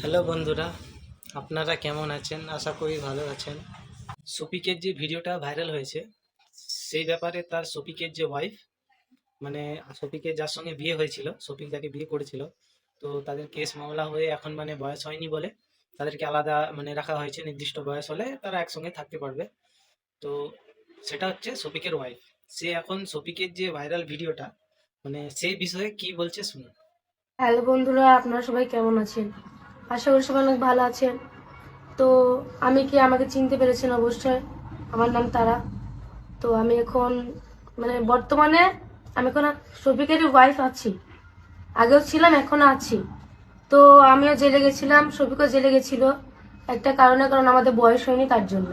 Hello বন্ধুরা, আপনারা কেমন আছেন? আশা করি ভালো আছেন। শফিকের যে ভিডিওটা ভাইরাল হয়েছে সেই ব্যাপারে তার শফিকের যে ওয়াইফ, মানে শফিকের যার সঙ্গে বিয়ে হয়েছিল, শফিক যাকে বিয়ে করেছিল, তো তাদের কেস মামলা হয়ে এখন বয়স হয়নি বলে তাদেরকে আলাদা রাখা হয়েছে। নির্দিষ্ট বয়স হলে তারা একসঙ্গে থাকতে পারবে। তো সেটা হচ্ছে শফিকের ওয়াইফ। সে এখন শফিকের যে ভাইরাল ভিডিওটা সেই বিষয়ে কি বলছে শুনুন। হ্যালো বন্ধুরা, আপনারা সবাই কেমন আছেন? আশা করি সবাই অনেক ভালো আছেন। তো আমাকে চিনতে পেরেছেন অবশ্যই। আমার নাম তারা। তো আমি এখন বর্তমানে আমি এখন শফিকেরই ওয়াইফ আছি। আগেও ছিলাম, এখনো আছি। তো আমিও জেলে গেছিলাম, শফিকও জেলে গেছিল একটা কারণে, কারণ আমাদের বয়স হয়নি তার জন্য।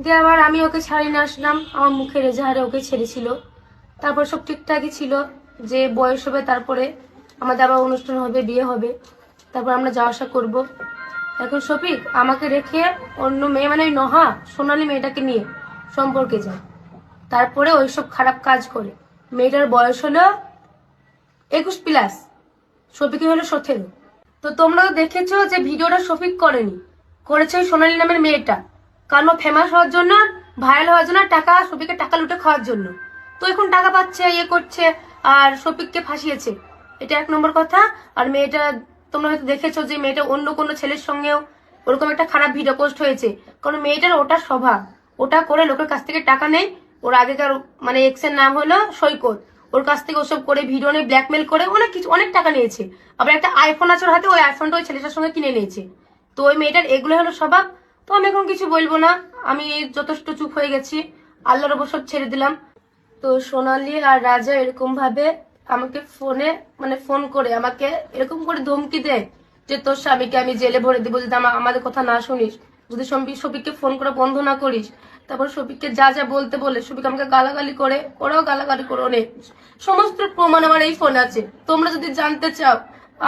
দিয়ে আবার আমি ওকে ছাড়িয়ে নিয়ে আসলাম, আমার মুখের এজাহারে ওকে ছেড়েছিল। তারপর সব ঠিকঠাকই ছিল, যে বয়স হবে তারপরে আমাদের আবার অনুষ্ঠান হবে, বিয়ে হবে, তারপর আমরা যাওয়া আসা করবো। এখন শফিক আমাকে রেখে অন্য মেয়ে ওই নহা সোনালী মেয়েটাকে নিয়ে সম্পর্কে যায়, তারপরে ওইসব খারাপ কাজ করে। মেয়েটার বয়স হলো 21+, শফিকের হলো 17। তো তোমরা তো দেখেছো যে ভিডিওটা শফিক করেনি, করেছে ওই সোনালী নামের মেয়েটা। কারণ ও ফেমাস হওয়ার জন্য, ভাইরাল হওয়ার জন্য, টাকা শফিককে টাকা লুটে খাওয়ার জন্য। তো এখন টাকা পাচ্ছে, ইয়ে করছে, আর শফিককে ফাঁসিয়েছে। এটা 1 নম্বর কথা। আর মেয়েটা, তোমরা হয়তো দেখেছো যে মেয়েটা অন্য কোনো ছেলের সঙ্গেও ওরকম একটা খারাপ ভিডিও পোস্ট হয়েছে। কারণ মেয়েটার ওটা স্বভাব, ওটা করে লোকের কাছ থেকে টাকা নেই। ওর আগেকার এক্স এর নাম হলো সৈকত। ওর কাছ থেকে ওসব করে ভিডিও নিয়ে ব্ল্যাকমেল করে অনেক কিছু, অনেক টাকা নিয়েছে। আবার একটা আইফোন আছে ওর হাতে, ওই আইফোনটা ওই ছেলেটার সঙ্গে কিনে নিয়েছে। তো ওই মেয়েটার এগুলো হলো স্বভাব। তো আমি এখন কিছু বলবো না, আমি যথেষ্ট চুপ হয়ে গেছি, আল্লাহর ওপর সব ছেড়ে দিলাম। তো সোনালী আর রাজা এরকম ভাবে আমাকে ফোনে ফোন করে আমাকে এরকম করে ধমকি দেয় যে তোর স্বামীকে আমি জেলে ভরে দিব যদি আমাদের কথা না শুনিস, যদি শফিককে ফোন করে বন্ধ না করিস। তারপর শফিককে যা যা বলতে বলে শফিক আমাকে গালাগালি করে, ওরাও গালাগালি করে অনেক। সমস্ত প্রমাণ আমার এই ফোন আছে, তোমরা যদি জানতে চাও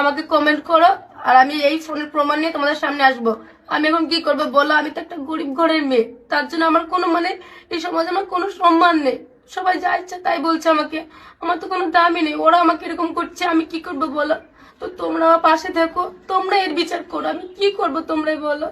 আমাকে কমেন্ট করো, আর আমি এই ফোনের প্রমাণ নিয়ে তোমাদের সামনে আসবো। আমি এখন কি করবো বলো? আমি তো একটা গরিব ঘরের মেয়ে, তার জন্য আমার কোনো এই সমাজে আমার কোনো সম্মান নেই। সবাই যা ইচ্ছা তাই বলছে আমাকে, আমার তো কোনো দামই নেই। ওরা আমাকে এরকম করছে, আমি কি করবো বলো? তো তোমরা আমার পাশে থেকো, তোমরা এর বিচার করো, আমি কি করবো তোমরাই বলো।